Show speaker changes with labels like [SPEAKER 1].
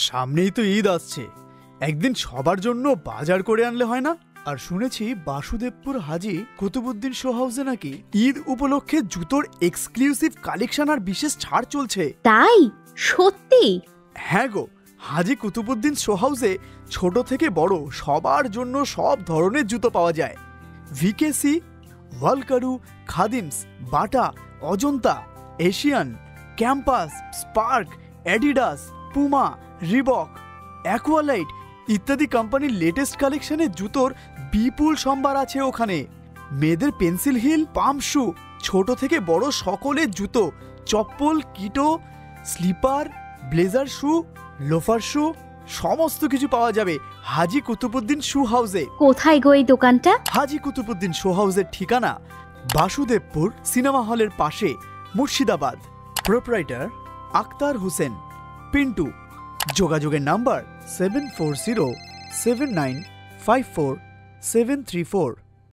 [SPEAKER 1] সামনেই তো ঈদ আসছে, একদিন সবার জন্য বাজার করে আনলে হয় না? আর শুনেছি বাসুদেবপুর হাজী কুতুবুদ্দিন শো হাউসে নাকি ঈদ উপলক্ষে জুতোর এক্সক্লুসিভ কালেকশন আর বিশেষ ছাড় চলছে।
[SPEAKER 2] তাই? সত্যি?
[SPEAKER 1] হ্যাঁ গো, হাজী কুতুবুদ্দিন শো হাউসে ছোট থেকে বড় সবার জন্য সব ধরনের জুতো পাওয়া যায়। VKC, Walkaroo, Khadims, Bata, Ajanta, Asian, Campus, Sparx, Adidas, Puma, Reebok, Aqualite ইত্যাদি কোম্পানির লেটেস্ট কালেকশনের জুতোর বিপুল সম্ভার আছে ওখানে। মেয়েদের পেন্সিল হিল, পাম্প শু, ছোট থেকে বড় সকলের জুতো, চপ্পল, কিটো, স্লিপার, ব্লেজার শু, লোফার শু সমস্ত কিছু পাওয়া যাবে হাজী কুতুবুদ্দিন শু হাউসে।
[SPEAKER 2] কোথায় গো এই দোকানটা?
[SPEAKER 1] হাজী কুতুবুদ্দিন শো হাউসের ঠিকানা বাসুদেবপুর সিনেমা হলের পাশে, মুর্শিদাবাদ। প্রোপ্রাইটার আক্তার হোসেন, পিন্টু। যোগাযোগের নাম্বার 7407954734।